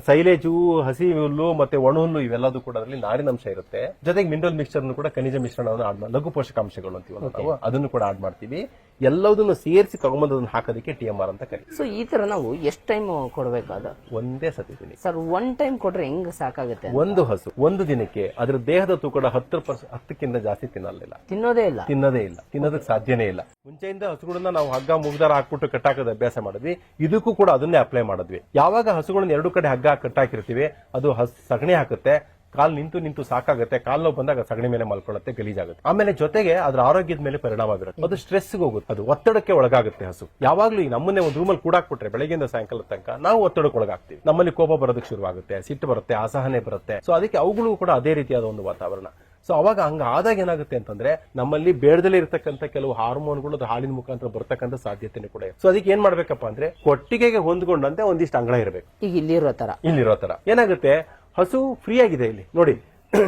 Silage, ಹಸಿ ಹುಲ್ಲು ಮತ್ತೆ ಒಣ ಹುಲ್ಲು ಇವೆಲ್ಲದೂ ಕೂಡ ಅದರಲ್ಲಿ ನಾರಿನಂಶ ಇರುತ್ತೆ. ಜೊತೆಗೆ ಮಿನರಲ್ ಮಿಕ್ಸ್ಚರ್ ಕೂಡ ಖನಿಜ ಮಿಶ್ರಣವನ್ನು ಆಡ್ ಮಾಡಿ, ಲಘು ಪೋಷಕಾಂಶಗಳು ಅಂತೀವಲ್ಲ ನಾವು, ಅದನ್ನು ಕೂಡ ಆಡ್ ಮಾಡ್ತೀವಿ. ಎಲ್ಲದನ್ನು ಸೇರಿಸಿ ತಗೊಂಬಂದದನ್ನು ಹಾಕೋದಕ್ಕೆ TMR ಅಂತ ಕರೀತೀವಿ. ಸೊ ಈ ತರ ನಾವು ಎಷ್ಟು ಟೈಮ್ ಕೊಡ್ಬೇಕಾದ? ಒಂದೇ ಸತಿ ದಿನ ಸರ್, ಒನ್ ಟೈಮ್ ಕೊಟ್ರೆ ಹೆಂಗ್ ಸಾಕಾಗುತ್ತೆ? ಒಂದು ಹಸು ಒಂದು ದಿನಕ್ಕೆ ಅದರ ದೇಹದ ತೂಕದ 10% ಜಾಸ್ತಿ ತಿನ್ನೋದೇ ಇಲ್ಲ. ತಿನ್ನೋದಕ್ಕೆ ಸಾಧ್ಯನೇ ಇಲ್ಲ. ಮುಂಚೆಯಿಂದ ಹಸುಗಳನ್ನ ನಾವು ಹಗ್ಗ ಮುಗ್ದಾರ ಹಾಕ್ಬಿಟ್ಟು ಕಟ್ಟಾಕೋದು ಅಭ್ಯಾಸ ಮಾಡಿದ್ವಿ. ಇದಕ್ಕೂ ಕೂಡ ಅದನ್ನೇ ಅಪ್ಲೈ ಮಾಡಿದ್ವಿ. ಯಾವಾಗ ಹಸುಗಳನ್ನ ಎರಡು ಕಡೆ ಹಗ್ಗ ಕಟ್ಟಾಕಿರ್ತೀವಿ, ಅದು ಸಗಣಿ ಹಾಕುತ್ತೆ, ಕಾಲ್ ನಿಂತು ಸಾಕಾಗುತ್ತೆ, ಕಾಲ್ ನೋವು ಬಂದಾಗ ಸಗಣಿ ಮೇಲೆ ಮಲ್ಕೊಳ್ಳುತ್ತೆ, ಗಲೀಜಾಗುತ್ತೆ. ಆಮೇಲೆ ಜೊತೆಗೆ ಅದ್ರ ಆರೋಗ್ಯದ ಮೇಲೆ ಪರಿಣಾಮ ಬೀರುತ್ತೆ. ಅದು ಸ್ಟ್ರೆಸ್ಗೆ ಹೋಗುತ್ತೆ, ಅದು ಒತ್ತಡಕ್ಕೆ ಒಳಗಾಗುತ್ತೆ. ಹಸು ಯಾವಾಗ್ಲೂ ನಮ್ಮನ್ನೇ ಒಂದು ರೂಮಲ್ಲಿ ಕೂಡಾಕ್ಬಿಟ್ರೆ ಬೆಳಗ್ಗೆಯಿಂದ ಸಾಯಂಕಾಲ ತನಕ ನಾವು ಒತ್ತಡಕ್ಕೆ ಒಳಗಾಗ್ತೀವಿ. ನಮ್ಮಲ್ಲಿ ಕೋಪ ಬರೋದಕ್ಕೆ ಶುರುವಾಗುತ್ತೆ, ಸಿಟ್ಟು ಬರುತ್ತೆ, ಅಸಹನೆ ಬರುತ್ತೆ. ಸೊ ಅದಕ್ಕೆ ಅವುಗಳು ಕೂಡ ಅದೇ ರೀತಿಯಾದ ಒಂದು ವಾತಾವರಣ. ಸೊ ಅವಾಗ ಆದಾಗ ಏನಾಗುತ್ತೆ ಅಂತಂದ್ರೆ ನಮ್ಮಲ್ಲಿ ಬೇಡದಲ್ಲೇ ಇರತಕ್ಕಂತ ಕೆಲವು ಹಾರ್ಮೋನ್ಗಳು ಅದು ಹಾಲಿನ ಮುಖಾಂತರ ಬರ್ತಕ್ಕಂಥ ಸಾಧ್ಯತೆನೂ ಕೂಡ ಇದೆ. ಸೊ ಅದಕ್ಕೆ ಏನ್ ಮಾಡ್ಬೇಕಪ್ಪ ಅಂದ್ರೆ ಕೊಟ್ಟಿಗೆಗೆ ಹೊಂದ್ಕೊಂಡಂತೆ ಒಂದಿಷ್ಟು ಅಂಗಳ ಇರಬೇಕು. ಈಗ ಇಲ್ಲಿರೋ ತರ ಏನಾಗುತ್ತೆ, ಹಸು ಫ್ರೀ ಆಗಿದೆ. ಇಲ್ಲಿ ನೋಡಿ,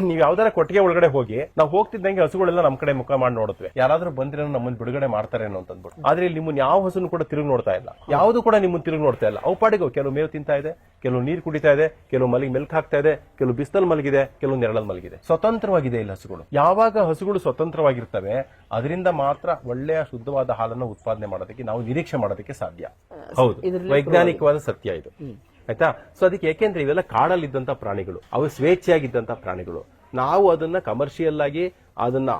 ನೀವು ಯಾವ್ದಾರ ಕೊಟ್ಟಿಗೆ ಒಳಗಡೆ ಹೋಗಿ ನಾವು ಹೋಗ್ತಿದ್ದಂಗೆ ಹಸುಗಳೆಲ್ಲ ನಮ್ ಕಡೆ ಮುಖ ಮಾಡಿ ನೋಡುತ್ತವೆ, ಯಾರಾದ್ರೂ ಬಂದ್ರೆ ನಮ್ಮನ್ನ ಬಿಡುಗಡೆ ಮಾಡ್ತಾರೇನೋ ಅಂತ ಅಂದ್ಬಿಟ್ಟು. ಆದ್ರೆ ಇಲ್ಲಿ ನಿಮ್ಮನ್ನ ಯಾವ ಹಸುನು ಕೂಡ ತಿರುಗಿ ನೋಡ್ತಾ ಇಲ್ಲ, ಯಾವ್ದು ಕೂಡ ನಿಮ್ಮನ್ನ ತಿರುಗಿ ನೋಡ್ತಾ ಇಲ್ಲ. ಅವು ಪಾಡಿಗೆ ಕೆಲವು ಮೇವು ತಿಂತಾ ಇದೆ, ಕೆಲವು ನೀರು ಕುಡಿತಾ ಇದೆ, ಕೆಲವು ಮೆಲ್ಕ್ ಹಾಕ್ತಾ ಇದೆ, ಕೆಲವು ಬಿಸ್ತಲ್ ಮಲಗಿದೆ, ಕೆಲವು ನೆರಳಲ್ಲಿ ಮಲಗಿದೆ. ಸ್ವತಂತ್ರವಾಗಿದೆ ಇಲ್ಲಿ ಹಸುಗಳು. ಯಾವಾಗ ಹಸುಗಳು ಸ್ವತಂತ್ರವಾಗಿರ್ತವೆ ಅದರಿಂದ ಮಾತ್ರ ಒಳ್ಳೆಯ ಶುದ್ಧವಾದ ಹಾಲನ್ನು ಉತ್ಪಾದನೆ ಮಾಡೋದಕ್ಕೆ ನಾವು ನಿರೀಕ್ಷೆ ಮಾಡೋದಕ್ಕೆ ಸಾಧ್ಯ. ಹೌದು, ವೈಜ್ಞಾನಿಕವಾದ ಸತ್ಯ ಇದು. ಆಯ್ತಾ? ಸೊ ಅದಕ್ಕೆ ಯಾಕೆಂದ್ರೆ ಇವೆಲ್ಲ ಕಾಡಲ್ಲಿದ್ದಂತ ಪ್ರಾಣಿಗಳು, ಅವು ಸ್ವೇಚ್ಛೆಯಾಗಿದ್ದಂತ ಪ್ರಾಣಿಗಳು. ನಾವು ಅದನ್ನ ಕಮರ್ಷಿಯಲ್ ಆಗಿ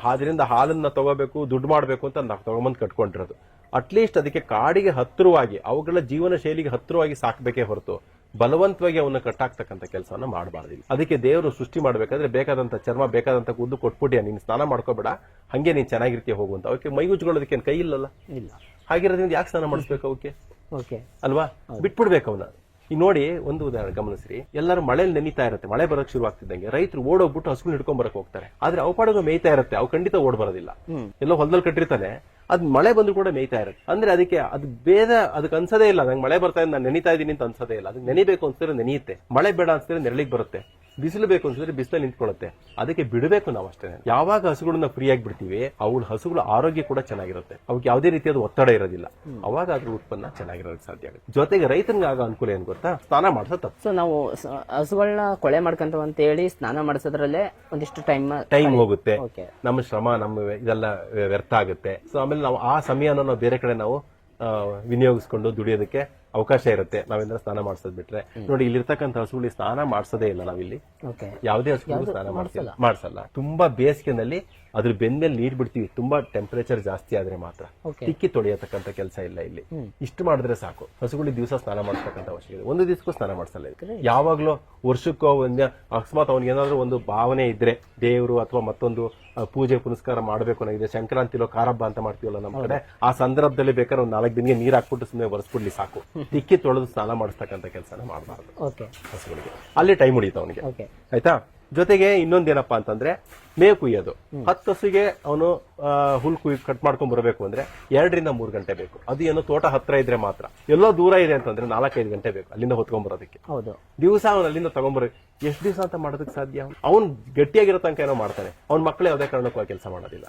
ಅದರಿಂದ ಹಾಲನ್ನ ತಗೋಬೇಕು, ದುಡ್ಡು ಮಾಡಬೇಕು ಅಂತ ನಾವು ತಗೊಂಬಂದು ಕಟ್ಕೊಂಡಿರೋದು. ಅಟ್ಲೀಸ್ಟ್ ಅದಕ್ಕೆ ಕಾಡಿಗೆ ಹತ್ತಿರವಾಗಿ, ಅವುಗಳ ಜೀವನ ಶೈಲಿಗೆ ಹತ್ತಿರವಾಗಿ ಸಾಕಬೇಕೇ ಹೊರತು ಬಲವಂತವಾಗಿ ಅವನ್ನ ಕಟ್ಟಾಕ್ತಕ್ಕಂಥ ಕೆಲಸವನ್ನ ಮಾಡಬಾರ್ದು. ಅದಕ್ಕೆ ದೇವರು ಸೃಷ್ಟಿ ಮಾಡ್ಬೇಕಾದ್ರೆ ಬೇಕಾದಂತ ಚರ್ಮ, ಬೇಕಾದಂತ ಕೂದಲು ಕೊಟ್ಬಿಟ್ಟಿಯ, ನೀನು ಸ್ನಾನ ಮಾಡ್ಕೋಬೇಡ, ಹಂಗೆ ನೀನ್ ಚೆನ್ನಾಗಿರ್ತೀಯ ಹೋಗುವಂತ. ಅವಕ್ಕೆ ಮೈ ಉಜ್ಕೊಳ್ಳೋದಕ್ಕೆ ಕೈ ಇಲ್ಲಲ್ಲ, ಹಾಗಿರೋದ್ರಿಂದ ಯಾಕೆ ಸ್ನಾನ ಮಾಡಿಸ್ಬೇಕು ಅವಕ್ಕೆ? ಅಲ್ವಾ? ಬಿಟ್ಬಿಡ್ಬೇಕು ಅವನ್ನ. ಈಗ ನೋಡಿ, ಒಂದು ಉದಾಹರಣೆ ಗಮನಿಸ್ರಿ. ಎಲ್ಲರೂ ಮಳೆಯಲ್ಲಿ ನೆನೀತಾ ಇರುತ್ತೆ, ಮಳೆ ಬರಕ್ ಶುರು ಆಗ್ತಿದ್ದಂಗೆ ರೈತರು ಓಡೋಗ್ಬಿಟ್ಟು ಹಸುಗಳು ಹಿಡ್ಕೊಂಡ್ ಬರಕ್ ಹೋಗ್ತಾರೆ. ಆದ್ರೆ ಅವು ಪಾಡೋದು ಮೇಯ್ತಾ ಇರುತ್ತೆ, ಅವು ಖಂಡಿತ ಓಡ್ ಬರೋದಿಲ್ಲ. ಎಲ್ಲೋ ಹೊಲದಲ್ಲಿ ಕಟ್ಟಿರ್ತಾನೆ, ಅದ್ ಮಳೆ ಬಂದ್ರು ಕೂಡ ಮೇಯ್ತಾ ಇರುತ್ತೆ. ಅಂದ್ರೆ ಅದಕ್ಕೆ ಅದು ಅದಕ್ಕೆ ಅನ್ಸದೇ ಇಲ್ಲ, ನಂಗೆ ಮಳೆ ಬರ್ತಾ ಇದೆ, ನಾನು ನೆನೀತಾ ಇದೀನಿ ಅಂತ ಅನ್ಸದೇ ಇಲ್ಲ. ಅದಕ್ಕೆ ನೆನಿಬೇಕು ಅನ್ಸಿದ್ರೆ ನೆನೆಯುತ್ತೆ, ಮಳೆ ಬೇಡ ಅನ್ಸಿದ್ರೆ ನೆರಳಿಗೆ ಬರುತ್ತೆ, ಬಿಸಿಲು ಬೇಕು ಅನ್ಸಿದ್ರೆ ಬಿಸಿಲು ನಿಂತ್ಕೊಳ್ಳುತ್ತೆ. ಅದಕ್ಕೆ ಬಿಡಬೇಕು ನಾವು ಅಷ್ಟೇ. ಯಾವಾಗ ಹಸುಗಳನ್ನ ಫ್ರೀ ಆಗಿ ಬಿಡ್ತೀವಿ, ಹಸುಗಳ ಆರೋಗ್ಯ ಕೂಡ ಚೆನ್ನಾಗಿರುತ್ತೆ, ಅವಕ್ಕೆ ಯಾವುದೇ ರೀತಿಯಾದ ಒತ್ತಡ ಇರೋದಿಲ್ಲ. ಅವಾಗ ಅದ್ರ ಉತ್ಪನ್ನ ಚೆನ್ನಾಗಿರೋದಕ್ಕೆ ಸಾಧ್ಯ ಆಗುತ್ತೆ. ಜೊತೆಗೆ ರೈತನಿಗೆ ಆಗ ಅನುಕೂಲ ಏನ್ ಗೊತ್ತಾ, ಸ್ನಾನ ಮಾಡಿಸೋ ತಪ್ಪು. ಸೊ ನಾವು ಹಸುಗಳನ್ನ ಕೊಳೆ ಮಾಡ್ಕೊಂತ ಅಂತ ಹೇಳಿ ಸ್ನಾನ ಮಾಡಿಸೋದ್ರಲ್ಲೇ ಒಂದಿಷ್ಟು ಟೈಮ್ ಹೋಗುತ್ತೆ, ನಮ್ಮ ಶ್ರಮ ಇದೆಲ್ಲ ವ್ಯರ್ಥ ಆಗುತ್ತೆ. ಸೊ ಆಮೇಲೆ ನಾವು ಆ ಸಮಯನ ನಾವು ಬೇರೆ ಕಡೆ ನಾವು ವಿನಿಯೋಗಿಸ್ಕೊಂಡು ದುಡಿಯೋದಕ್ಕೆ ಅವಕಾಶ ಇರುತ್ತೆ. ನಾವೆಲ್ಲ ಸ್ನಾನ ಮಾಡಿಸೋದ್ ಬಿಟ್ರೆ ನೋಡಿ, ಇಲ್ಲಿರ್ತಕ್ಕಂಥ ಹಸುಗಳಿಗೆ ಸ್ನಾನ ಮಾಡಿಸೋದೇ ಇಲ್ಲ. ನಾವಿಲ್ಲಿ ಯಾವುದೇ ಹಸುಗಳು ಸ್ನಾನ ಮಾಡಿಸಲ್ಲ. ತುಂಬಾ ಬೇಸಿಗೆನಲ್ಲಿ ಅದ್ರ ಬೆಂದ್ಮೇಲೆ ನೀರ್ ಬಿಡ್ತೀವಿ, ತುಂಬಾ ಟೆಂಪರೇಚರ್ ಜಾಸ್ತಿ ಆದ್ರೆ ಮಾತ್ರ. ತಿಕ್ಕಿ ತೊಳೆಯತಕ್ಕಂಥ ಕೆಲಸ ಇಲ್ಲ ಇಲ್ಲಿ. ಇಷ್ಟು ಮಾಡಿದ್ರೆ ಸಾಕು. ಹಸುಗಳಿಗೆ ದಿವಸ ಸ್ನಾನ ಮಾಡಿಸ್ತಕ್ಕಂಥ ಅವಶ್ಯಕತೆ, ಒಂದು ದಿವಸಕ್ಕೂ ಸ್ನಾನ ಮಾಡಿಸಲ್ಲ. ಯಾವಾಗ್ಲೂ ವರ್ಷಕ್ಕೋ ಅಕಸ್ಮಾತ್ ಅವ್ನಿಗೆ ಏನಾದ್ರು ಒಂದು ಭಾವನೆ ಇದ್ರೆ, ದೇವರು ಅಥವಾ ಮತ್ತೊಂದು ಪೂಜೆ ಪುನಸ್ಕಾರ ಮಾಡಬೇಕು ಅನ್ನೋದಿದೆ, ಸಂಕ್ರಾಂತಿಲೋ ಕಾರಬ್ಬ ಅಂತ ಮಾಡ್ತೀವಲ್ಲ ನಮ್ಮ ಕಡೆ, ಆ ಸಂದರ್ಭದಲ್ಲಿ ಬೇಕಾದ್ರೆ ಒಂದು 4 ದಿನಕ್ಕೆ ನೀರ್ ಹಾಕ್ಬಿಟ್ಟು ಸುಮ್ಮನೆ ಒರೆಸ್ಬಿಡ್ಲಿ ಸಾಕು. ತಿಕ್ಕಿ ತೊಳೆದು ಸ್ನಾನ ಮಾಡಿಸ್ತಕ್ಕಂಥ ಕೆಲಸನ ಮಾಡಬಾರ್ದು ಹಸುಗಳಿಗೆ. ಅಲ್ಲಿ ಟೈಮ್ ಉಳಿಯುತ್ತೆ ಅವನಿಗೆ. ಆಯ್ತಾ? ಜೊತೆಗೆ ಇನ್ನೊಂದೇನಪ್ಪಾ ಅಂತಂದ್ರೆ ಮೇವು ಕುಯ್ಯೋದು. 10 ಹಸುಗೆ ಅವನು ಹುಲ್ ಕಟ್ ಮಾಡ್ಕೊಂಡ್ ಬರಬೇಕು ಅಂದ್ರೆ 2 ರಿಂದ 3 ಗಂಟೆ ಬೇಕು. ಅದು ಏನೋ ತೋಟ ಹತ್ರ ಇದ್ರೆ ಮಾತ್ರ. ಎಲ್ಲೋ ದೂರ ಇದೆ ಅಂತಂದ್ರೆ 4-5 ಗಂಟೆ ಬೇಕು ಅಲ್ಲಿಂದ ಹೊತ್ಕೊಂಡ್ಬರೋದಕ್ಕೆ. ದಿವಸ ಅವನು ಅಲ್ಲಿಂದ ತಗೊಂಡ್ಬರೋ ಎಷ್ಟು ದಿವಸ ಅಂತ ಮಾಡೋದಕ್ಕೆ ಸಾಧ್ಯ? ಅವ್ನು ಗಟ್ಟಿಯಾಗಿರೋ ತನಕ ಏನೋ ಮಾಡ್ತಾನೆ, ಅವ್ನ ಮಕ್ಕಳು ಯಾವುದೇ ಕಾರಣಕ್ಕೂ ಕೆಲಸ ಮಾಡೋದಿಲ್ಲ.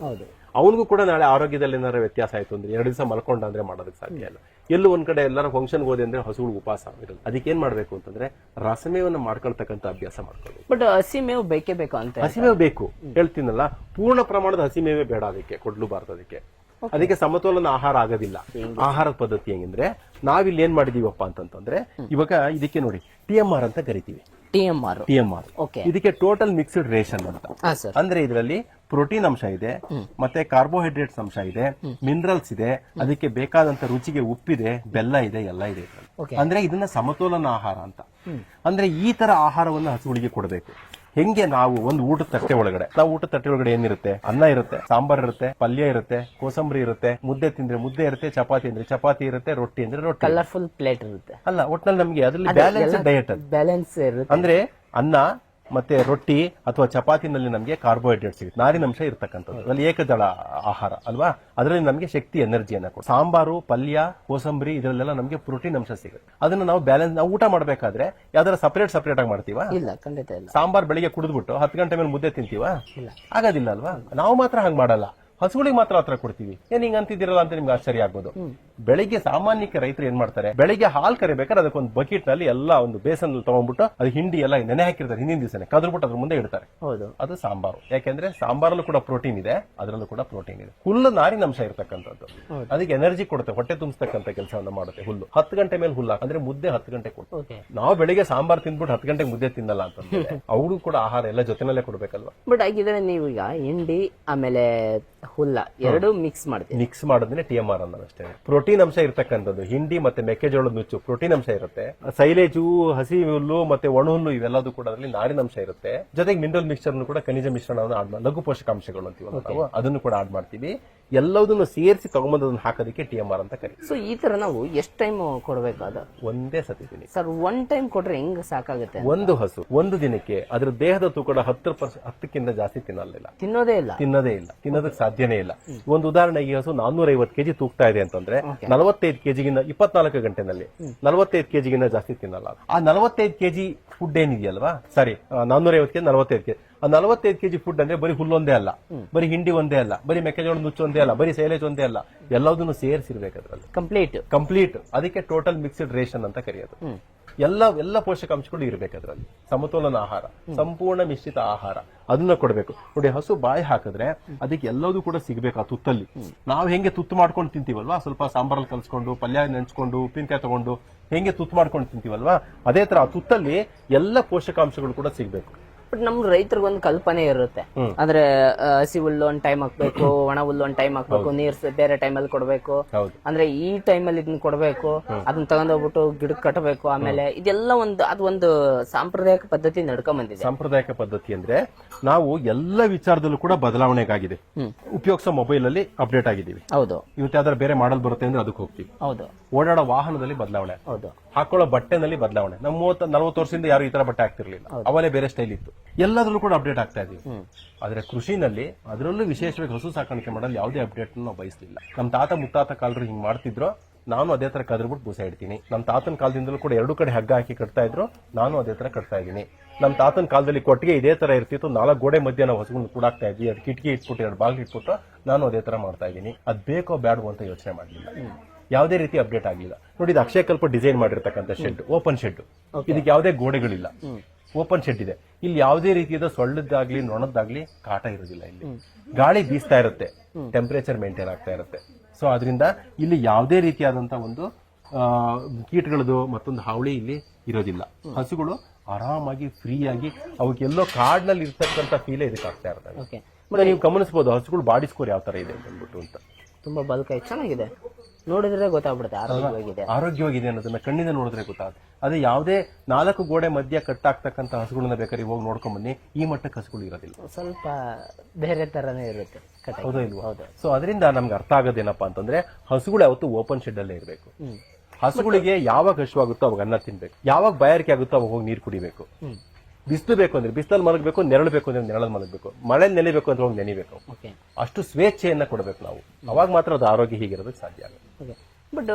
ಅವನಿಗೂ ಕೂಡ ನಾಳೆ ಆರೋಗ್ಯದಲ್ಲಿ ಏನಾದ್ರು ವ್ಯತ್ಯಾಸ ಆಯ್ತು ಅಂದ್ರೆ 2 ದಿವಸ ಮಲ್ಕೊಂಡ ಅಂದ್ರೆ ಮಾಡೋದಕ್ಕೆ ಸಾಧ್ಯ ಇಲ್ಲ. ಎಲ್ಲೂ ಒಂದ್ ಕಡೆ ಎಲ್ಲರೂ ಫಂಕ್ಷನ್ ಹೋದೆ ಅಂದ್ರೆ ಹಸುಗಳು ಉಪವಾಸ ಇರಲ್ಲ. ಅದಕ್ಕೆ ಏನ್ ಮಾಡ್ಬೇಕು ಅಂತಂದ್ರೆ ರಸಮೇವನ್ನ ಮಾಡ್ಕೊಳ್ತಕ್ಕಂಥ ಅಭ್ಯಾಸ ಮಾಡ್ಕೊಳ್ಳಿ. ಬಟ್ ಹಸಿ ಮೇವು ಬೇಕೇ ಬೇಕು ಅಂತ. ಹಸಿ ಮೇವು ಬೇಕು ಹೇಳ್ತೀನಲ್ಲ, ಪೂರ್ಣ ಪ್ರಮಾಣದ ಹಸಿ ಮೇವೇ ಬೇಡ, ಅದಕ್ಕೆ ಕೊಡ್ಲೂಬಾರ್ದು. ಅದಕ್ಕೆ ಸಮತೋಲನ ಆಹಾರ ಆಗೋದಿಲ್ಲ. ಆಹಾರದ ಪದ್ಧತಿ ಹೆಂಗಂದ್ರೆ ನಾವಿಲ್ಲಿ ಏನ್ ಮಾಡಿದೀವಪ್ಪ ಅಂತಂದ್ರೆ, ಇವಾಗ ಇದಕ್ಕೆ ನೋಡಿ TMR ಅಂತ ಕರಿತೀವಿ. TMR ಇದಕ್ಕೆ ಟೋಟಲ್ ಮಿಕ್ಸ್ಡ್ ರೇಷನ್ ಅಂತ. ಅಂದ್ರೆ ಇದರಲ್ಲಿ ಪ್ರೋಟೀನ್ ಅಂಶ ಇದೆ, ಮತ್ತೆ ಕಾರ್ಬೋಹೈಡ್ರೇಟ್ಸ್ ಅಂಶ ಇದೆ, ಮಿನರಲ್ಸ್ ಇದೆ, ಅದಕ್ಕೆ ಬೇಕಾದಂತ ರುಚಿಗೆ ಉಪ್ಪಿದೆ, ಬೆಲ್ಲ ಇದೆ, ಎಲ್ಲ ಇದೆ. ಅಂದ್ರೆ ಇದನ್ನ ಸಮತೋಲನ ಆಹಾರ ಅಂತ. ಅಂದ್ರೆ ಈ ತರ ಆಹಾರವನ್ನ ಹಸುಗಳಿಗೆ ಕೊಡಬೇಕು. ಹೆಂಗೆ ನಾವು ಒಂದು ಊಟದ ತಟ್ಟೆ ಒಳಗಡೆ ಏನಿರುತ್ತೆ? ಅನ್ನ ಇರುತ್ತೆ, ಸಾಂಬಾರ್ ಇರುತ್ತೆ, ಪಲ್ಯ ಇರುತ್ತೆ, ಕೋಸಂಬರಿ ಇರುತ್ತೆ, ಮುದ್ದೆ ತಿಂದ್ರೆ ಮುದ್ದೆ ಇರುತ್ತೆ, ಚಪಾತಿ ಅಂದ್ರೆ ಚಪಾತಿ ಇರುತ್ತೆ, ರೊಟ್ಟಿ ಅಂದ್ರೆ ರೊಟ್ಟಿ, ಕಲರ್ಫುಲ್ ಪ್ಲೇಟ್ ಇರುತ್ತೆ. ಅಲ್ಲ, ಒಟ್ನಲ್ಲಿ ನಮ್ಗೆ ಅದರಲ್ಲಿ ಬ್ಯಾಲೆನ್ಸ್ ಡಯಟ್ ಇರುತ್ತೆ. ಅಂದ್ರೆ ಅನ್ನ ಮತ್ತೆ ರೊಟ್ಟಿ ಅಥವಾ ಚಪಾತಿನಲ್ಲಿ ನಮಗೆ ಕಾರ್ಬೋಹೈಡ್ರೇಟ್ ಸಿಗುತ್ತೆ, ನಾರಿನಂಶ ಇರ್ತಕ್ಕಂಥದ್ದು. ಅಲ್ಲಿ ಏಕದಳ ಆಹಾರ ಅಲ್ವಾ, ಅದರಲ್ಲಿ ನಮಗೆ ಶಕ್ತಿ ಎನರ್ಜಿಯನ್ನ ಕೊಡುತ್ತೆ. ಸಾಂಬಾರು, ಪಲ್ಯ, ಕೋಸಂಬರಿ ಇದರಲ್ಲೆಲ್ಲ ನಮಗೆ ಪ್ರೋಟೀನ್ ಅಂಶ ಸಿಗುತ್ತೆ. ಅದನ್ನ ನಾವು ಬ್ಯಾಲೆನ್ಸ್, ನಾವು ಊಟ ಮಾಡಬೇಕಾದ್ರೆ ಯಾವ್ದಾರ ಸಪರೇಟ್ ಆಗಿ ಮಾಡ್ತೀವಾ? ಇಲ್ಲ, ಖಂಡಿತ ಇಲ್ಲ. ಸಾಂಬಾರ್ ಬೆಳಿಗ್ಗೆ ಕುಡಿದ್ಬಿಟ್ಟು 10 ಗಂಟೆ ಮೇಲೆ ಮುದ್ದೆ ತಿಂತೀವಾ? ಆಗೋದಿಲ್ಲ ಅಲ್ವಾ? ನಾವು ಮಾತ್ರ ಹಂಗ್ ಮಾಡಲ್ಲ. ಹಸುಗಳಿಗೆ ಮಾತ್ರ ಆತರ ಕೊಡ್ತೀವಿ. ಏನ್ ಹಿಂಗ್ ಅಂತಿದ್ದೀರಲ್ಲ ಅಂತ ನಿಮ್ಗೆ ಆಶ್ಚರ್ಯ ಆಗ್ಬೋದು. ಬೆಳಿಗ್ಗೆ ಸಾಮಾನ್ಯಕ್ಕೆ ರೈತರು ಏನ್ ಮಾಡ್ತಾರೆ, ಬೆಳಿಗ್ಗೆ ಹಾಲು ಕರಿಬೇಕಾದ್ರೆ ಅದಕ್ಕೊಂದು ಬಕೆಟ್ ನಲ್ಲಿ ಎಲ್ಲ ಒಂದು ಬೇಸನ್ ತಗೊಂಡ್ಬಿಟ್ಟು ಅದು ಹಿಂಡಿ ಎಲ್ಲ ನೆನೆ ಹಾಕಿರ್ತಾರೆ, ಹಿಂದಿನ ದಿವಸನೇ ಕದ್ರಬಿಟ್ಟು ಅದ್ರ ಮುಂದೆ ಇಡ್ತಾರೆ. ಹೌದು, ಅದು ಸಾಂಬಾರು. ಯಾಕೆಂದ್ರೆ ಸಾಂಬಾರಲ್ಲೂ ಕೂಡ ಪ್ರೋಟೀನ್ ಇದೆ, ಅದರಲ್ಲೂ ಕೂಡ ಪ್ರೋಟೀನ್ ಇದೆ. ಹುಲ್ಲು ನಾರಿನಂಶ ಇರತಕ್ಕಂಥದ್ದು, ಅದಕ್ಕೆ ಎನರ್ಜಿ ಕೊಡುತ್ತೆ, ಹೊಟ್ಟೆ ತುಂಬಿಸ್ತಕ್ಕಂಥ ಕೆಲಸವನ್ನ ಮಾಡುತ್ತೆ ಹುಲ್ಲು. 10 ಗಂಟೆ ಮೇಲೆ ಹುಲ್ಲು ಅಂದ್ರೆ ಮುದ್ದೆ 10 ಗಂಟೆ ಕೊಟ್ಟು, ನಾವು ಬೆಳಿಗ್ಗೆ ಸಾಂಬಾರ್ ತಿಂದ್ಬಿಟ್ಟು 10 ಗಂಟೆಗೆ ಮುದ್ದೆ ತಿನ್ನಲ್ಲ ಅಂತಂದ್ರೆ ಅವ್ರು ಕೂಡ ಆಹಾರ ಎಲ್ಲ ಜೊತೆನಲ್ಲೇ ಕೊಡ್ಬೇಕಲ್ವಾ. ಬಟ್ ಹಾಗಿದ್ರೆ ನೀವು ಈಗ ಹಿಂಡಿ ಆಮೇಲೆ ಹುಲ್ಲ ಎರಡು ಮಿಕ್ಸ್ ಮಾಡ್ತೀವಿ. ಮಿಕ್ಸ್ ಮಾಡೋದನ್ನೇ TMR ಅನ್ನೋದಷ್ಟೇ. ಪ್ರೋಟೀನ್ ಅಂಶ ಇರ್ತಕ್ಕಂಥದ್ದು ಹಿಂಡಿ ಮತ್ತೆ ಮೆಕ್ಕೆಜೋಳದ ನುಚ್ಚು ಪ್ರೋಟೀನ್ ಅಂಶ ಇರುತ್ತೆ. ಸೈಲೇಜು, ಹಸಿ ಹುಲ್ಲು ಮತ್ತೆ ಒಣ ಹುಲ್ಲು ಇವೆಲ್ಲದೂ ಕೂಡ ಅದರಲ್ಲಿ ನಾರಿನ ಅಂಶ ಇರುತ್ತೆ. ಜೊತೆಗೆ ಮಿನರಲ್ ಮಿಕ್ಸ್ಚರ್ ಕೂಡ ಖನಿಜ ಮಿಶ್ರಣವನ್ನು ಆಡ್ ಮಾಡಿ, ಲಘು ಪೋಷಕಾಂಶಗಳು ಅಂತೀವಿ ನಾವು, ಅದನ್ನು ಕೂಡ ಆಡ್ ಮಾಡ್ತೀವಿ. ಎಲ್ಲದನ್ನು ಸೇರಿಸಿ ತಗೊಂಬಂದನ್ನು ಹಾಕೋದಕ್ಕೆ TMR ಅಂತ ಕರೀತೀವಿ. ಸೊ ಈ ತರ ನಾವು ಎಷ್ಟು ಟೈಮ್ ಕೊಡ್ಬೇಕಾದ? ಒಂದೇ ಸತಿ ತಿನ್ನಿ ಸರ್. ಒನ್ ಟೈಮ್ ಕೊಟ್ರೆ ಹೆಂಗ್ ಸಾಕಾಗುತ್ತೆ? ಒಂದು ಹಸು ಒಂದು ದಿನಕ್ಕೆ ಅದರ ದೇಹದ ತೂಕದ 10% ಜಾಸ್ತಿ ತಿನ್ನೋದೇ ಇಲ್ಲ. ತಿನ್ನೋದಕ್ಕೆ ಸಾಧ್ಯನೇ ಇಲ್ಲ. ಒಂದು ಉದಾಹರಣೆ, ಈ ಹಸು 450 kg ತೂಗ್ತಾ ಇದೆ ಅಂತಂದ್ರೆ 45 kgಗಿಂತ 24 ಗಂಟೆನಲ್ಲಿ 45 kgಗಿಂತ ಜಾಸ್ತಿ ತಿನ್ನಲ್ಲ. ಆ 45 kg ಫುಡ್ ಏನಿದೆಯಲ್ವಾ, ಸಾರಿ 450 kg 45 kg, ಆ 45 kg ಫುಡ್ ಅಂದ್ರೆ ಬರೀ ಹುಲ್ಲೊಂದೇ ಅಲ್ಲ, ಬರೀ ಹಿಂಡಿ ಒಂದೇ ಅಲ್ಲ, ಬರೀ ಮೆಕ್ಕೆಜೋಳ ನುಚ್ಚು ಒಂದೇ ಅಲ್ಲ, ಬರೀ ಸೈಲೇಜ್ ಒಂದೇ ಅಲ್ಲ, ಎಲ್ಲದನ್ನು ಸೇರಿಸಿರ್ಬೇಕು ಅದ್ರಲ್ಲಿ. ಕಂಪ್ಲೀಟ್ ಅದಕ್ಕೆ ಟೋಟಲ್ ಮಿಕ್ಸ್ಡ್ ರೇಷನ್ ಅಂತ ಕರೆಯೋದು. ಎಲ್ಲ ಪೋಷಕಾಂಶಗಳು ಇರ್ಬೇಕು ಅದ್ರಲ್ಲಿ. ಸಮತೋಲನ ಆಹಾರ, ಸಂಪೂರ್ಣ ಮಿಶ್ರಿತ ಆಹಾರ, ಅದನ್ನ ಕೊಡ್ಬೇಕು. ನೋಡಿ, ಹಸು ಬಾಯಿ ಹಾಕಿದ್ರೆ ಅದಕ್ಕೆ ಎಲ್ಲದೂ ಕೂಡ ಸಿಗ್ಬೇಕು ಆ ತುತ್ತಲ್ಲಿ. ನಾವು ಹೆಂಗೆ ತುತ್ತು ಮಾಡ್ಕೊಂಡು ತಿಂತೀವಲ್ವಾ, ಸ್ವಲ್ಪ ಸಾಂಬಾರಲ್ಲಿ ಕಲ್ಸ್ಕೊಂಡು ಪಲ್ಯ ನೆಂಚ್ಕೊಂಡು ಉಪ್ಪಿನಕಾಯಿ ತಗೊಂಡು ಹೆಂಗೆ ತುತ್ತು ಮಾಡ್ಕೊಂಡು ತಿಂತೀವಲ್ವಾ, ಅದೇ ತರ ಆ ತುತ್ತಲ್ಲಿ ಎಲ್ಲ ಪೋಷಕಾಂಶಗಳು ಕೂಡ ಸಿಗ್ಬೇಕು. ಬಟ್ ನಮ್ ರೈತರಿಗೊಂದು ಕಲ್ಪನೆ ಇರುತ್ತೆ, ಅಂದ್ರೆ ಹಸಿ ಹುಲ್ಲು ಒಂದ್ ಟೈಮ್ ಹಾಕ್ಬೇಕು, ಒಣ ಹುಲ್ಲು ಒಂದ್ ಟೈಮ್ ಹಾಕ್ಬೇಕು, ನೀರ್ ಬೇರೆ ಟೈಮಲ್ಲಿ ಕೊಡ್ಬೇಕು, ಅಂದ್ರೆ ಈ ಟೈಮಲ್ಲಿ ಇದನ್ನ ಕೊಡ್ಬೇಕು, ಅದನ್ನ ತಗೊಂಡೋಗ್ಬಿಟ್ಟು ಗಿಡಕ್ಕೆ ಕಟ್ಟಬೇಕು. ಆಮೇಲೆ ಇದೆಲ್ಲ ಅದೊಂದು ಸಾಂಪ್ರದಾಯಿಕ ಪದ್ಧತಿ ನಡ್ಕೊಂಡ್ ಬಂದಿದೆ. ಸಾಂಪ್ರದಾಯಿಕ ಪದ್ಧತಿ ಅಂದ್ರೆ ನಾವು ಎಲ್ಲ ವಿಚಾರದಲ್ಲೂ ಕೂಡ ಬದಲಾವಣೆಗಾಗಿದೆ. ಉಪಯೋಗಿಸೋ ಮೊಬೈಲ್ ಅಲ್ಲಿ ಅಪ್ಡೇಟ್ ಆಗಿದ್ದೀವಿ. ಹೌದು. ಇವತ್ತು ಯಾವ್ದಾದ್ರು ಬೇರೆ ಮಾಡಲ್ ಬರುತ್ತೆ ಅಂದ್ರೆ ಅದಕ್ಕೆ ಹೋಗ್ತೀವಿ. ಹೌದು. ಓಡಾಡೋ ವಾಹನದಲ್ಲಿ ಬದಲಾವಣೆ. ಹೌದು. ಹಾಕೊಳ್ಳೋ ಬಟ್ಟೆನಲ್ಲಿ ಬದಲಾವಣೆ. ನಮ್ಮ 30-40 ವರ್ಷದಿಂದ ಯಾರು ಈ ತರ ಬಟ್ಟೆ ಹಾಕ್ತಿರ್ಲಿಲ್ಲ, ಅವಲೇ ಬೇರೆ ಸ್ಟೈಲ್ ಇತ್ತು. ಎಲ್ಲದರಲ್ಲೂ ಕೂಡ ಅಪ್ಡೇಟ್ ಆಗ್ತಾ ಇದೀವಿ. ಆದ್ರೆ ಕೃಷಿನಲ್ಲಿ, ಅದರಲ್ಲೂ ವಿಶೇಷವಾಗಿ ಹಸು ಸಾಕಾಣಿಕೆ ಮಾಡಲು ಯಾವುದೇ ಅಪ್ಡೇಟ್ ನಾವು ಬಯಸಲಿಲ್ಲ. ನಮ್ಮ ತಾತ ಮುತ್ತಾತ ಕಾಲರು ಹಿಂಗ್ ಮಾಡ್ತಿದ್ರು, ನಾನು ಅದೇ ತರ ಕದ್ರಬಿಟ್ಟು ಬೂಸ ಇಡ್ತೀನಿ. ನಮ್ಮ ತಾತನ ಕಾಲದಿಂದಲೂ ಕೂಡ 2 ಕಡೆ ಹಗ್ಗ ಹಾಕಿ ಕಟ್ತಾ ಇದ್ರು, ನಾನು ಅದೇ ತರ ಕಟ್ತಾ ಇದ್ದೀನಿ. ನಮ್ಮ ತಾತನ ಕಾಲದಲ್ಲಿ ಕೊಟ್ಟಿಗೆ ಇದೇ ತರ ಇರ್ತಿತ್ತು, 4 ಗೋಡೆ ಮಧ್ಯೆ ನಾವು ಹಸುಗಳನ್ನ ಕೂಡಾಕ್ತಾ ಇದ್ವಿ, ಅದು ಕಿಟಕಿ ಇಟ್ಬಿಟ್ಟು 2 ಬಾಗಿಲು ಇಟ್ಬಿಟ್ಟು ನಾನು ಅದೇ ತರ ಮಾಡ್ತಾ ಇದ್ದೀನಿ. ಅದ್ ಬೇಕೋ ಬ್ಯಾಡವೋ ಅಂತ ಯೋಚನೆ ಮಾಡಲಿಲ್ಲ. ಯಾವುದೇ ರೀತಿ ಅಪ್ಡೇಟ್ ಆಗಲಿಲ್ಲ. ನೋಡಿ, ಇದು ಅಕ್ಷಯ ಕಲ್ಪ ಡಿಸೈನ್ ಮಾಡಿರ್ತಕ್ಕಂಥ ಶೆಡ್, ಓಪನ್ ಶೆಡ್. ಇದಕ್ಕೆ ಯಾವುದೇ ಗೋಡೆಗಳಿಲ್ಲ, ಓಪನ್ ಶೆಡ್ ಇದೆ. ಇಲ್ಲಿ ಯಾವುದೇ ರೀತಿಯಾದ ಸೊಳ್ಳದ್ದಾಗ್ಲಿ ನೊಣದ್ದಾಗ್ಲಿ ಕಾಟ ಇರೋದಿಲ್ಲ. ಇಲ್ಲಿ ಗಾಳಿ ಬೀಸ್ತಾ ಇರುತ್ತೆ, ಟೆಂಪರೇಚರ್ ಮೇಂಟೈನ್ ಆಗ್ತಾ ಇರುತ್ತೆ. ಸೊ ಅದರಿಂದ ಇಲ್ಲಿ ಯಾವುದೇ ರೀತಿಯಾದಂತ ಒಂದು ಕೀಟಗಳದು ಮತ್ತೊಂದು ಹಾವಳಿ ಇಲ್ಲಿ ಇರೋದಿಲ್ಲ. ಹಸುಗಳು ಆರಾಮಾಗಿ ಫ್ರೀಯಾಗಿ ಅವಕ್ಕೆ ಎಲ್ಲೋ ಕಾಡ್ನಲ್ಲಿ ಇರ್ತಕ್ಕಂಥ ಫೀಲೇ ಇದಕ್ಕೆ ಆಗ್ತಾ ಇರ್ತದೆ. ನೀವು ಗಮನಿಸಬಹುದು ಹಸುಗಳು ಬಾಡಿ ಸ್ಕೋರ್ ಯಾವ ತರ ಇದೆ ಅಂದ್ಬಿಟ್ಟು ಅಂತ. ತುಂಬಾ ಬಲ್ಕ್ ಚೆನ್ನಾಗಿದೆ, ನೋಡಿದ್ರೆ ಗೊತ್ತಾಗ್ಬಿಡುತ್ತೆ ಆರೋಗ್ಯವಾಗಿದೆ ಅನ್ನೋದನ್ನ ಕಣ್ಣಿಂದ ನೋಡಿದ್ರೆ ಗೊತ್ತಾಗುತ್ತೆ. ಅದೇ ಯಾವುದೇ 4 ಗೋಡೆ ಮಧ್ಯ ಕಟ್ಟಾಗ್ತಕ್ಕಂಥ ಹಸುಗಳನ್ನ ಬೇಕಾದ್ರೆ ಹೋಗಿ ನೋಡ್ಕೊಂಡ್ ಬನ್ನಿ, ಈ ಮಟ್ಟಕ್ಕೆ ಹಸುಗಳು ಇರೋದಿಲ್ಲ, ಸ್ವಲ್ಪ ಬೇರೆ ತರನೇ ಇರುತ್ತೆ. ಹೌದಾ ಇಲ್ವಾ? ಸೊ ಅದರಿಂದ ನಮ್ಗೆ ಅರ್ಥ ಆಗೋದೇನಪ್ಪಾ ಅಂತಂದ್ರೆ, ಹಸುಗಳು ಯಾವತ್ತು ಓಪನ್ ಶೆಡ್ ಅಲ್ಲೇ ಇರಬೇಕು. ಹಸುಗಳಿಗೆ ಯಾವಾಗ ಹಸುವಾಗುತ್ತೋ ಅವಾಗ ಅನ್ನ ತಿನ್ಬೇಕು, ಯಾವಾಗ ಬಾಯಾರಿಕೆ ಆಗುತ್ತೋ ಅವಾಗ ಹೋಗಿ ನೀರು ಕುಡಿಬೇಕು. ಬಿಸಿಲು ಬೇಕು ಅಂದ್ರೆ ಬಿಸಿಲಲ್ಲಿ ಮಲಗಬೇಕು, ನೆರಳು ಬೇಕು ಅಂದ್ರೆ ನೆರಳಲ್ಲಿ ಮಲಗಬೇಕು, ಮಳೆ ನೆನೆಬೇಕು ಅಂದ್ರೆ ಹೋಗಿ ನೆನೆಬೇಕು. ಅಷ್ಟು ಸ್ವೇಚ್ಛೆಯನ್ನ ಕೊಡಬೇಕು ನಾವು, ಅವಾಗ ಮಾತ್ರ ಅದು ಆರೋಗ್ಯ ಹೀಗಿರೋದಕ್ಕೆ ಸಾಧ್ಯ ಆಗುತ್ತೆ. ಬಟ್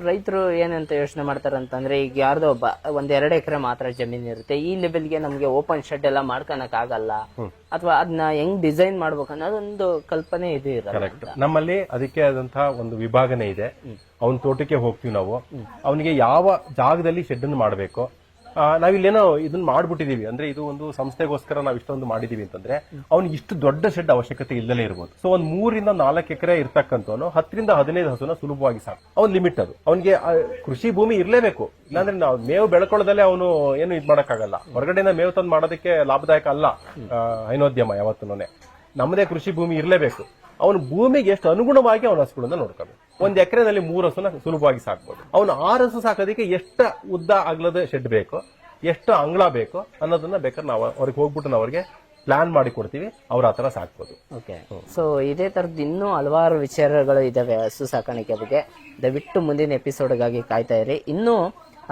ರೈತರು ಏನಂತ ಯೋಚನೆ ಮಾಡ್ತಾರೆ ಅಂತಂದ್ರೆ, ಈಗ ಯಾರ್ದೋ ಒಬ್ಬ 1-2 ಎಕರೆ ಮಾತ್ರ ಜಮೀನ್ ಇರುತ್ತೆ, ಈ ಲೆವೆಲ್ಗೆ ನಮ್ಗೆ ಓಪನ್ ಶೆಡ್ ಎಲ್ಲ ಮಾಡ್ಕೊಳಕ್ ಆಗಲ್ಲ, ಅಥವಾ ಅದನ್ನ ಹೆಂಗ್ ಡಿಸೈನ್ ಮಾಡ್ಬೇಕು ಅನ್ನೋದೊಂದು ಕಲ್ಪನೆ ಇದು ಇರಲ್ಲ. ನಮ್ಮಲ್ಲಿ ಅದಕ್ಕೆ ಆದಂತಹ ಒಂದು ವಿಭಾಗನೆ ಇದೆ. ಅವನ ತೋಟಕ್ಕೆ ಹೋಗ್ತೀವಿ ನಾವು, ಅವನಿಗೆ ಯಾವ ಜಾಗದಲ್ಲಿ ಶೆಡ್ ಅನ್ನು ಮಾಡಬೇಕು. ನಾವಿಲ್ಲೇನೋ ಇದನ್ನ ಮಾಡ್ಬಿಟ್ಟಿದೀವಿ ಅಂದ್ರೆ, ಇದು ಒಂದು ಸಂಸ್ಥೆಗೋಸ್ಕರ ನಾವು ಇಷ್ಟೊಂದು ಮಾಡಿದೀವಿ ಅಂತಂದ್ರೆ ಅವ್ನಿಗೆ ಇಷ್ಟು ದೊಡ್ಡ ಶೆಡ್ ಅವಶ್ಯಕತೆ ಇಲ್ಲದೇ ಇರ್ಬೋದು. ಸೊ 3-4 ಎಕರೆ ಇರ್ತಕ್ಕಂಥವನು 10-15 ಹಸುನ ಸುಲಭವಾಗಿ ಸಾಕು. ಅವ್ನ್ ಲಿಮಿಟ್ ಅದು. ಅವನಿಗೆ ಕೃಷಿ ಭೂಮಿ ಇರ್ಲೇಬೇಕು, ಇಲ್ಲಾಂದ್ರೆ ನಾವು ಮೇವು ಬೆಳ್ಕೊಳ್ಳೋದಲ್ಲೇ ಅವನು ಏನು ಇದ್ ಮಾಡಕ್ಕಾಗಲ್ಲ. ಹೊರಗಡೆಯಿಂದ ಮೇವು ತಂದು ಮಾಡೋದಕ್ಕೆ ಲಾಭದಾಯಕ ಅಲ್ಲ ಹೈನೋದ್ಯಮ ಯಾವತ್ತೂ. ನಮ್ಮದೇ ಕೃಷಿ ಭೂಮಿ ಇರ್ಲೇಬೇಕು. ಅವನ ಭೂಮಿಗೆ ಎಷ್ಟು ಅನುಗುಣವಾಗಿ ಅವನ ಹಸುಗಳನ್ನ ನೋಡ್ಕೋಬೇಕು. 1 ಎಕರೆನಲ್ಲಿ 3 ಹಸುನ ಸುಲಭವಾಗಿ ಸಾಕ್ಬೋದು. ಅವನು 6 ಹಸು ಸಾಕೋದಕ್ಕೆ ಎಷ್ಟು ಉದ್ದ ಅಗಲದ ಶೆಡ್ ಬೇಕು, ಎಷ್ಟು ಅಂಗಳ ಬೇಕು ಅನ್ನೋದನ್ನ ಬೇಕಾದ್ರೆ ನಾವು ಅವ್ರಿಗೆ ಹೋಗ್ಬಿಟ್ಟು ನಾವು ಅವ್ರಿಗೆ ಪ್ಲಾನ್ ಮಾಡಿ ಕೊಡ್ತೀವಿ, ಅವ್ರ ಆತರ ಸಾಕ್ಬೋದು. ಓಕೆ. ಸೊ ಇದೇ ತರದ್ ಇನ್ನೂ ಹಲವಾರು ವಿಚಾರಗಳು ಇದಾವೆ ಹಸು ಸಾಕಾಣಿಕೆ ಬಗ್ಗೆ. ದಯವಿಟ್ಟು ಮುಂದಿನ ಎಪಿಸೋಡ್ಗಾಗಿ ಕಾಯ್ತಾ ಇರಿ. ಇನ್ನೂ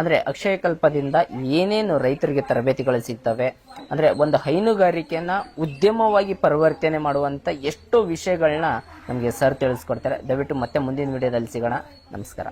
ಅಂದ್ರೆ ಅಕ್ಷಯ ಕಲ್ಪದಿಂದ ಏನೇನು ರೈತರಿಗೆ ತರಬೇತಿಗಳು ಸಿಗ್ತವೆ, ಅಂದ್ರೆ ಒಂದು ಹೈನುಗಾರಿಕೆಯನ್ನ ಉದ್ಯಮವಾಗಿ ಪರಿವರ್ತನೆ ಮಾಡುವಂತ ಎಷ್ಟೋ ವಿಷಯಗಳನ್ನ ನಮಗೆ ಸರ್ ತಿಳಿಸ್ಕೊಡ್ತಾರೆ. ದಯವಿಟ್ಟು ಮತ್ತೆ ಮುಂದಿನ ವಿಡಿಯೋದಲ್ಲಿ ಸಿಗೋಣ. ನಮಸ್ಕಾರ.